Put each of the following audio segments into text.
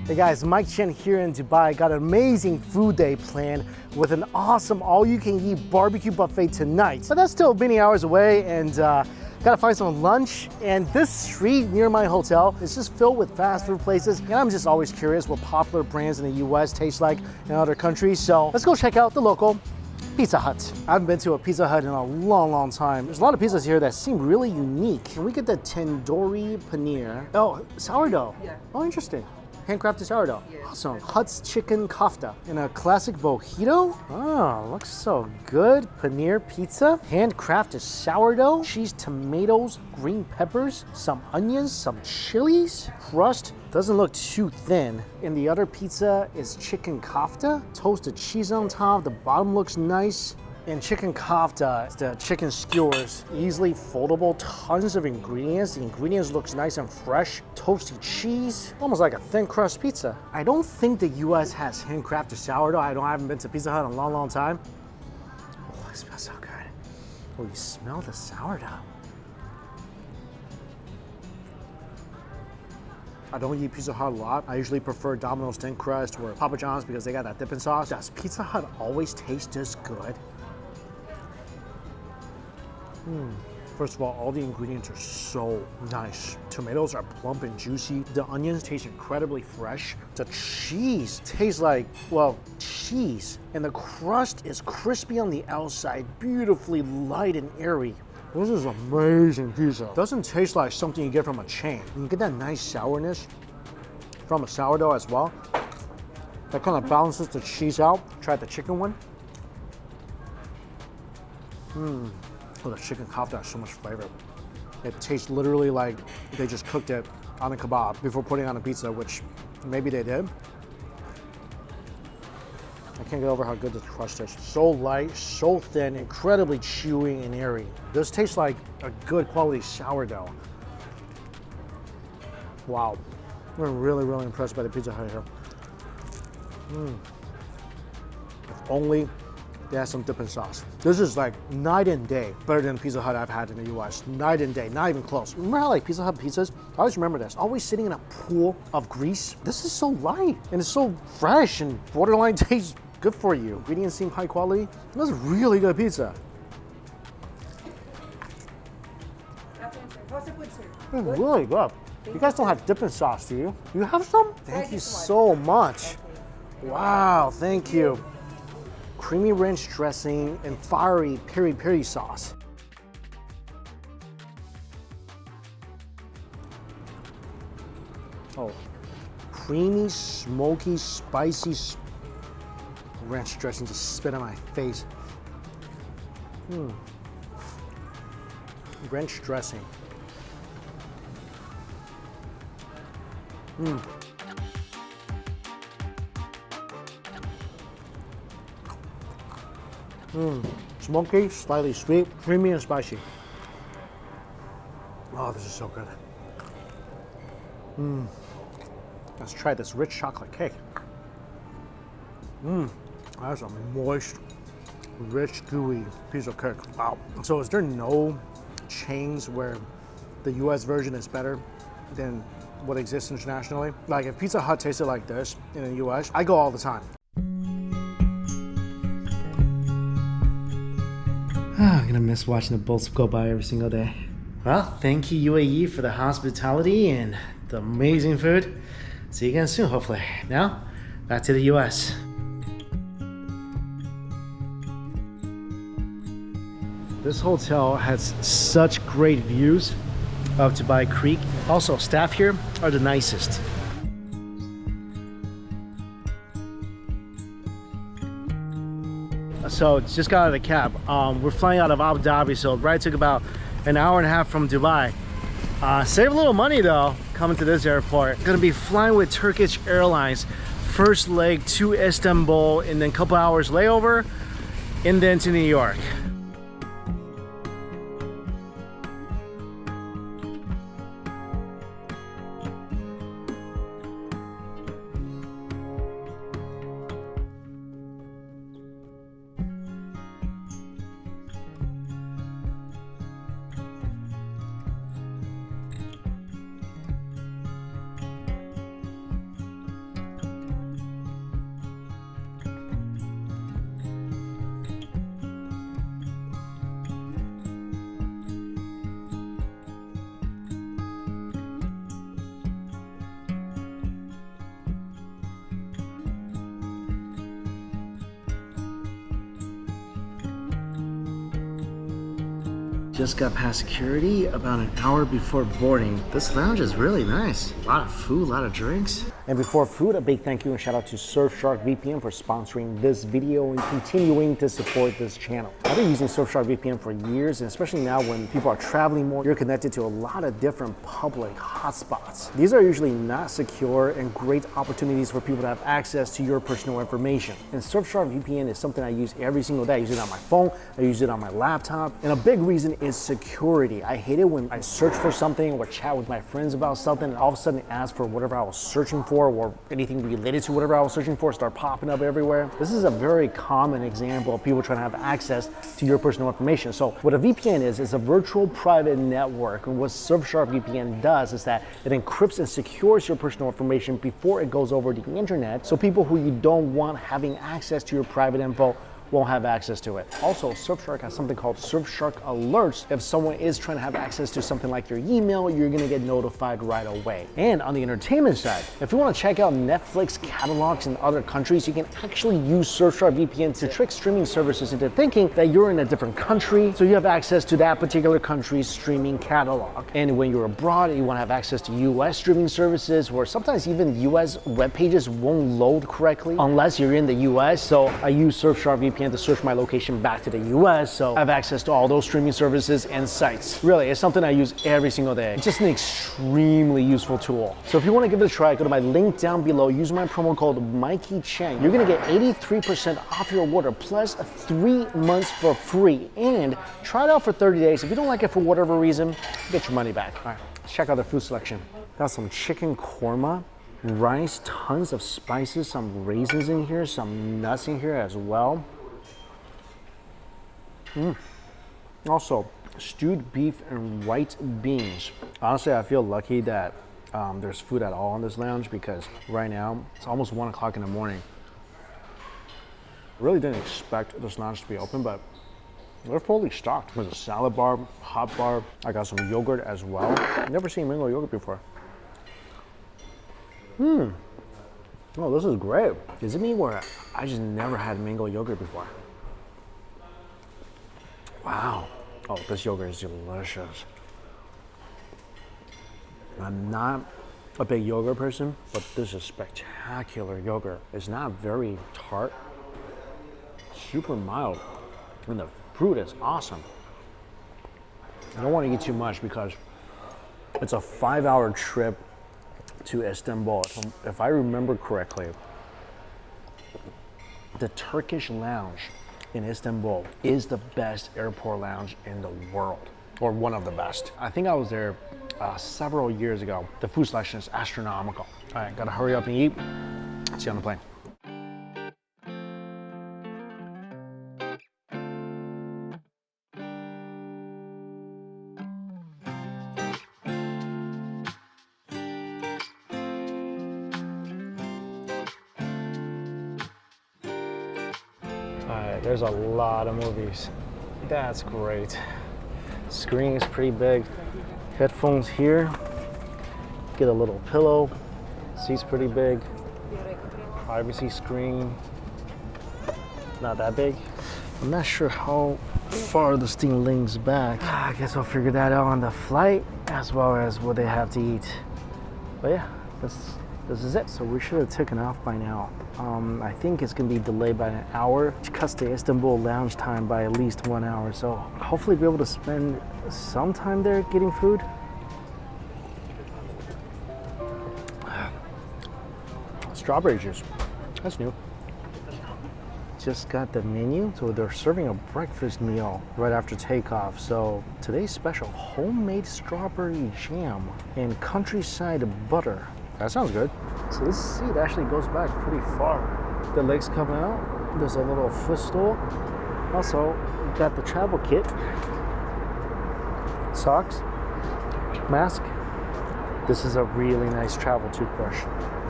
Hey guys, Mike Chen here in Dubai. Got an amazing food day planned with an awesome all-you-can-eat barbecue buffet tonight. But that's still many hours away, and gotta find some lunch. And this street near my hotel is just filled with fast food places. And I'm just always curious what popular brands in the US taste like in other countries. So let's go check out the local Pizza Hut. I haven't been to a Pizza Hut in a long time. There's a lot of pizzas here that seem really unique. Can we get the tandoori paneer? Oh, sourdough. Yeah. Oh, interesting. Handcrafted sourdough. Yes. Awesome. Hut's chicken kofta in a classic mojito. Oh, looks so good. Paneer pizza. Handcrafted sourdough. Cheese, tomatoes, green peppers, some onions, some chilies. Crust doesn't look too thin. And the other pizza is chicken kofta. Toasted cheese on top. The bottom looks nice. And chicken kofta, the chicken skewers, easily foldable, tons of ingredients. The ingredients looks nice and fresh. Toasty cheese, almost like a thin crust pizza. I don't think the US has handcrafted sourdough. I haven't been to Pizza Hut in a long time. Oh, it smells so good. Oh, you smell the sourdough. I don't eat Pizza Hut a lot. I usually prefer Domino's thin crust or Papa John's because they got that dipping sauce. Does Pizza Hut always taste this good? First of all the ingredients are so nice. Tomatoes are plump and juicy. The onions taste incredibly fresh. The cheese tastes like, well, cheese. And the crust is crispy on the outside, beautifully light and airy. This is amazing pizza. Doesn't taste like something you get from a chain. You get that nice sourness from a sourdough as well. That kind of balances the cheese out. Try the chicken one. Oh, the chicken kofta has so much flavor. It tastes literally like they just cooked it on a kebab before putting it on a pizza, which maybe they did. I can't get over how good this crust is. So light, so thin, incredibly chewy and airy. This tastes like a good quality sourdough. Wow. We're really impressed by the Pizza Hut here. If only they have some dipping sauce. This is like night and day better than Pizza Hut I've had in the US. Night and day, not even close. Remember how like Pizza Hut pizzas? I always remember this. Always sitting in a pool of grease. This is so light and it's so fresh and borderline tastes good for you. Ingredients seem high quality. This is really good pizza. How's the food, sir? It's really good. You guys don't have dipping sauce, do you? You have some? Thank you so much. Wow, thank you. Creamy ranch dressing and fiery peri-peri sauce. Oh, creamy, smoky, spicy ranch dressing just spit on my face. Ranch dressing. Smoky, slightly sweet, creamy and spicy. Oh, this is so good. Let's try this rich chocolate cake. That's a moist, rich, gooey piece of cake. Wow. So is there no chains where the US version is better than what exists internationally? Like if Pizza Hut tasted like this in the US, I go all the time. I'm gonna miss watching the boats go by every single day. Well, thank you UAE for the hospitality and the amazing food. See you again soon, hopefully. Now, back to the US. This hotel has such great views of Dubai Creek. Also, staff here are the nicest. So just got out of the cab. We're flying out of Abu Dhabi, so it probably took about an hour and a half from Dubai. Save a little money though, coming to this airport. Gonna be flying with Turkish Airlines. First leg to Istanbul, and then a couple hours layover, and then to New York. Just got past security about an hour before boarding. This lounge is really nice. A lot of food, a lot of drinks. And before food, a big thank you and shout out to Surfshark VPN for sponsoring this video and continuing to support this channel. I've been using Surfshark VPN for years, and especially now when people are traveling more, you're connected to a lot of different public hotspots. These are usually not secure and great opportunities for people to have access to your personal information. And Surfshark VPN is something I use every single day. I use it on my phone, I use it on my laptop, and a big reason is security. I hate it when I search for something or chat with my friends about something and all of a sudden it asks for whatever I was searching for or anything related to whatever I was searching for start popping up everywhere. This is a very common example of people trying to have access to your personal information. So what a VPN is a virtual private network, and what Surfshark VPN does is that it encrypts and secures your personal information before it goes over the internet, so people who you don't want having access to your private info won't have access to it. Also, Surfshark has something called Surfshark Alerts. If someone is trying to have access to something like your email, you're gonna get notified right away. And on the entertainment side, if you wanna check out Netflix catalogs in other countries, you can actually use Surfshark VPN to trick streaming services into thinking that you're in a different country, so you have access to that particular country's streaming catalog. And when you're abroad and you wanna have access to US streaming services, where sometimes even US web pages won't load correctly unless you're in the US, so I use Surfshark VPN to search my location back to the US, so I have access to all those streaming services and sites. Really, it's something I use every single day. It's just an extremely useful tool. So if you want to give it a try, go to my link down below, use my promo code Mikey Chang. You're gonna get 83% off your order plus 3 months for free, and try it out for 30 days. If you don't like it for whatever reason, get your money back. All right, let's check out the food selection. Got some chicken korma, rice, tons of spices, some raisins in here, some nuts in here as well. Also, stewed beef and white beans. Honestly, I feel lucky that there's food at all in this lounge, because right now it's almost 1 o'clock in the morning. I really didn't expect this lounge to be open, but they're fully stocked. There's a salad bar, hot bar. I got some yogurt as well. I've never seen mango yogurt before. Oh, this is great. Is it me where I just never had mango yogurt before? Wow. Oh, this yogurt is delicious. I'm not a big yogurt person, but this is spectacular yogurt. It's not very tart, super mild, and the fruit is awesome. I don't want to eat too much because it's a 5-hour trip to Istanbul. If I remember correctly, the Turkish lounge in Istanbul is the best airport lounge in the world, or one of the best. I think I was there several years ago. The food selection is astronomical. All right, gotta hurry up and eat. See you on the plane. Alright, there's a lot of movies. That's great. Screen is pretty big. Headphones here. Get a little pillow. Seat's pretty big. Privacy screen. Not that big. I'm not sure how far this thing links back. I guess I'll figure that out on the flight, as well as what they have to eat. But yeah, this is it. So we should have taken off by now. I think it's gonna be delayed by an hour, which cuts the Istanbul lounge time by at least 1 hour. So hopefully be able to spend some time there getting food. Strawberry juice, that's new. Just got the menu, so they're serving a breakfast meal right after takeoff. So today's special, homemade strawberry jam and countryside butter. That sounds good. So this seat actually goes back pretty far. The legs come out. There's a little footstool. Also, got the travel kit. Socks, mask. This is a really nice travel toothbrush.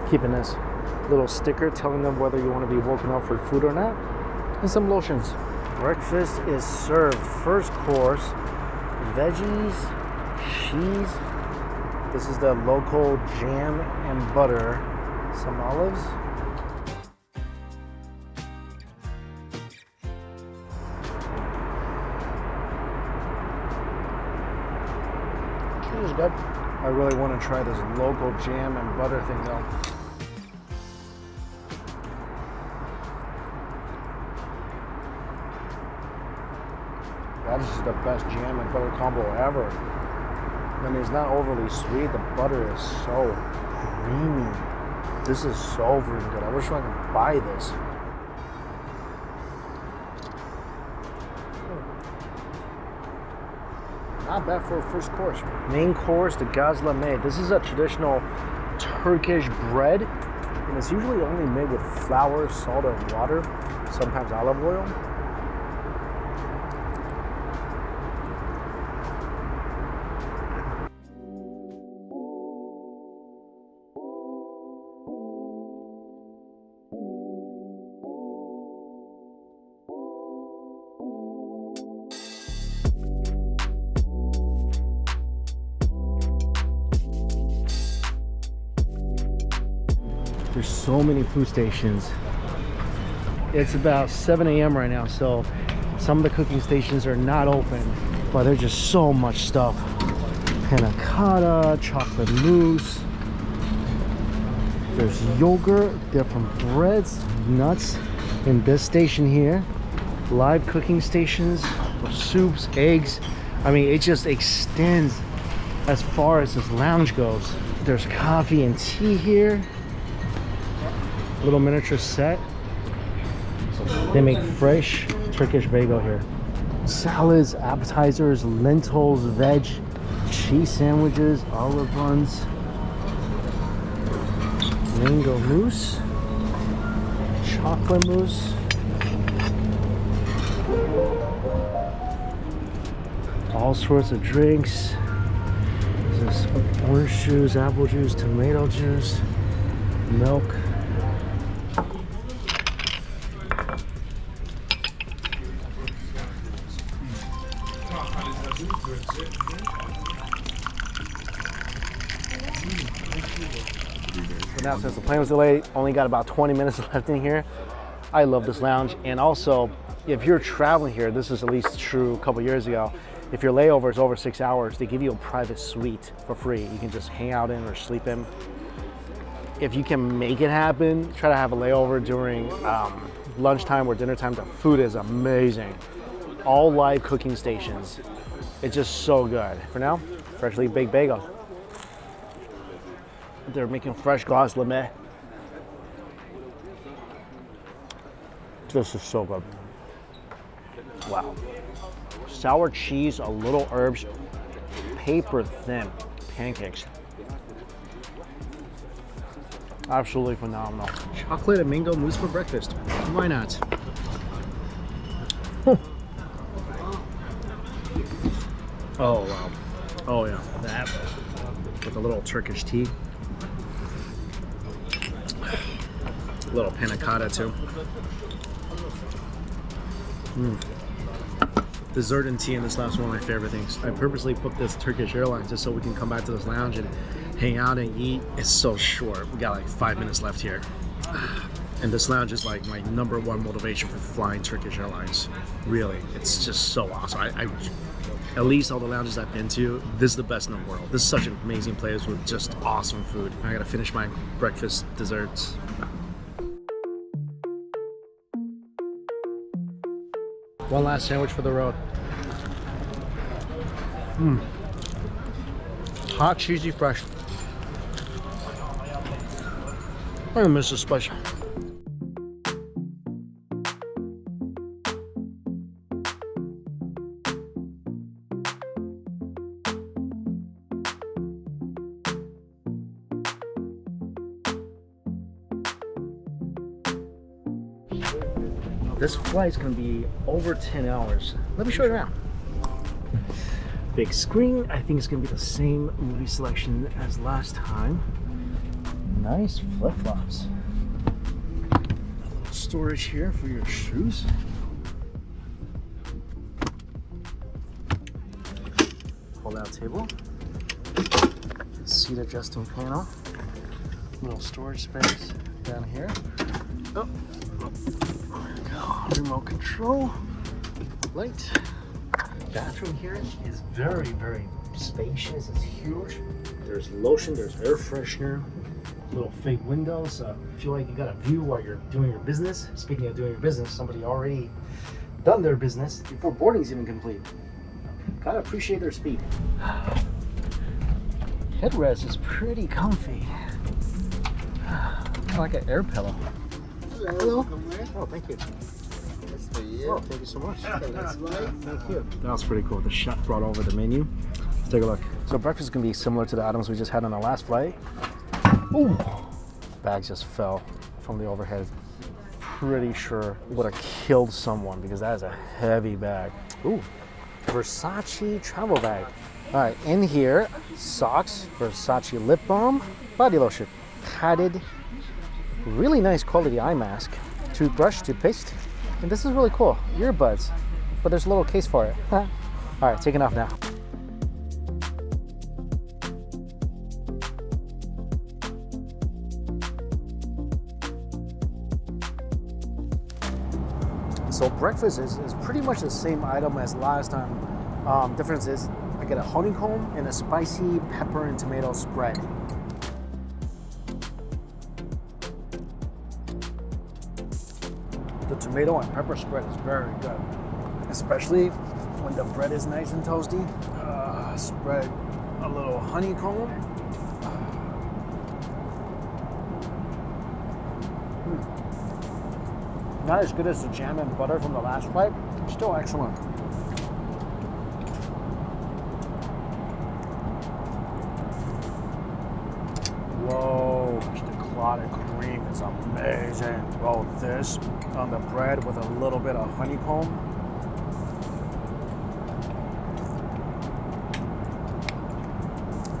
Keeping this little sticker telling them whether you want to be woken up for food or not. And some lotions. Breakfast is served. First course, veggies, cheese. This is the local jam and butter, some olives. good. I really want to try this local jam and butter thing though. That is the best jam and butter combo ever. I mean, it's not overly sweet. The butter is so creamy. This is so freaking good. I wish I could buy this. Not bad for a first course. Main course, the gazlame. This is a traditional Turkish bread, and it's usually only made with flour, salt, and water, sometimes olive oil. There's so many food stations. It's about 7 a.m. right now, so some of the cooking stations are not open, but there's just so much stuff. Panna cotta, chocolate mousse. There's yogurt, different breads, nuts. In this station here, live cooking stations for soups, eggs. I mean, it just extends as far as this lounge goes. There's coffee and tea here. Little miniature set. They make fresh Turkish bagel here. Salads, appetizers, lentils, veg, cheese sandwiches, olive buns, mango mousse, chocolate mousse, all sorts of drinks. There's orange juice, apple juice, tomato juice, milk. But now, since the plane was delayed, only got about 20 minutes left in here. I love this lounge, and also, if you're traveling here, this is at least true a couple years ago. If your layover is over 6 hours, they give you a private suite for free. You can just hang out in or sleep in. If you can make it happen, try to have a layover during lunchtime or dinner time. The food is amazing. All live cooking stations. It's just so good. For now, freshly baked bagel. They're making fresh gazlame. This is so good. Wow. Sour cheese, a little herbs, paper thin pancakes. Absolutely phenomenal. Chocolate and mango mousse for breakfast. Why not? Oh wow. Oh yeah. That with a little Turkish tea. A little panna cotta too. Dessert and tea in this lounge is one of my favorite things. I purposely booked this Turkish Airline just so we can come back to this lounge and hang out and eat. It's so short. We got like 5 minutes left here. And this lounge is like my #1 motivation for flying Turkish Airlines. Really, it's just so awesome. I at least all the lounges I've been to, this is the best in the world. This is such an amazing place with just awesome food. I gotta finish my breakfast desserts. One last sandwich for the road. Hot, cheesy, fresh. I'm gonna miss this spice. This flight is going to be over 10 hours. Let me show you around. Big screen. I think it's going to be the same movie selection as last time. Nice flip-flops. A little storage here for your shoes. Pull-out table. Seat adjusting panel. Little storage space down here. Oh. Remote control, light. Bathroom here is very, very spacious, it's huge. There's lotion, there's air freshener, little fake windows. Feel like you got a view while you're doing your business. Speaking of doing your business, somebody already done their business before boarding's even complete. Gotta appreciate their speed. Headrest is pretty comfy. Kind of like an air pillow. Hello. Oh, thank you. Oh, thank you so much. Thank you. That was pretty cool. The chef brought over the menu. Let's take a look. So breakfast is gonna be similar to the items we just had on our last flight. Ooh, bag just fell from the overhead. Pretty sure would have killed someone because that is a heavy bag. Ooh, Versace travel bag. All right, in here, socks, Versace lip balm, body lotion, padded, really nice quality eye mask, toothbrush, toothpaste, and this is really cool, earbuds, but there's a little case for it. All right, taking off now. So breakfast is pretty much the same item as last time. Difference is I get a honeycomb and a spicy pepper and tomato spread. The tomato and pepper spread is very good, especially when the bread is nice and toasty. Spread a little honeycomb. Not as good as the jam and butter from the last flight, still excellent. Whoa, the clotted cream is amazing. Oh, this on the bread with a little bit of honeycomb.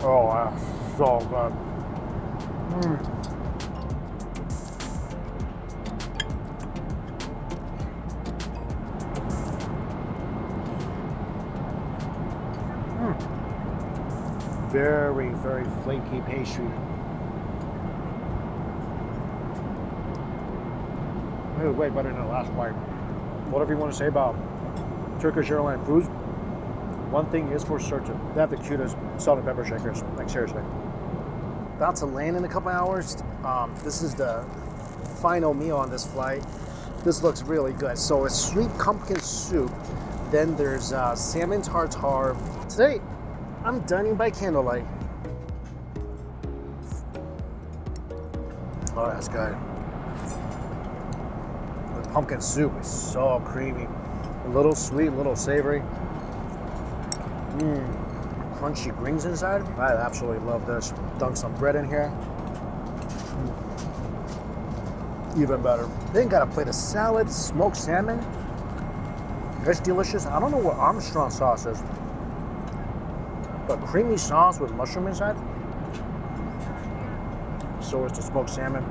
Oh, that's so good. Very, very flaky pastry. It was way better than the last flight. Whatever you want to say about Turkish Airline foods, one thing is for certain. They have the cutest salt and pepper shakers. Like, seriously. About to land in a couple hours. This is the final meal on this flight. This looks really good. So it's sweet pumpkin soup. Then there's salmon tartare. Today, I'm dining by candlelight. Oh, that's good. The pumpkin soup is so creamy. A little sweet, a little savory. Crunchy greens inside. I absolutely love this. Dunk some bread in here. Even better. Then got a plate of salad, smoked salmon. It's delicious. I don't know what Armstrong sauce is. But creamy sauce with mushroom inside. So is the smoked salmon.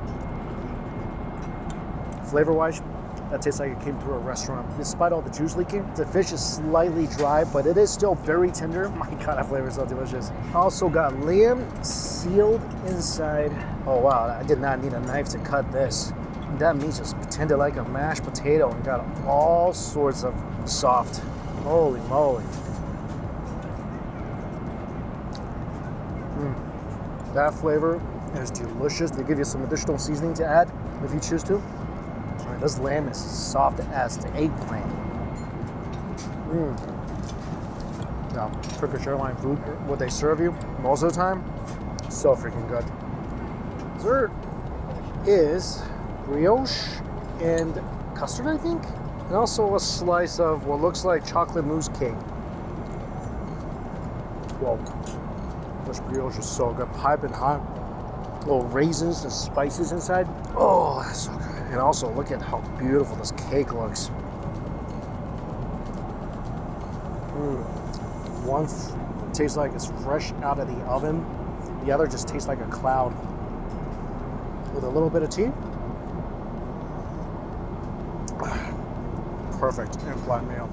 Flavor-wise, that tastes like it came through a restaurant. Despite all the juice leaking, the fish is slightly dry, but it is still very tender. My God, that flavor is so delicious. Also got lamb sealed inside. Oh wow, I did not need a knife to cut this. That meat just tender like a mashed potato and got all sorts of soft. Holy moly. That flavor is delicious. They give you some additional seasoning to add if you choose to. All right, this lamb is soft as the eggplant. Now, Turkish Airline food, what they serve you most of the time, so freaking good. Dessert is brioche and custard, I think, and also a slice of what looks like chocolate mousse cake. Whoa. This brioche is so good, piping hot. Little raisins and spices inside. Oh, that's so good. And also, look at how beautiful this cake looks. One tastes like it's fresh out of the oven. The other just tastes like a cloud. With a little bit of tea. Perfect in-flight meal.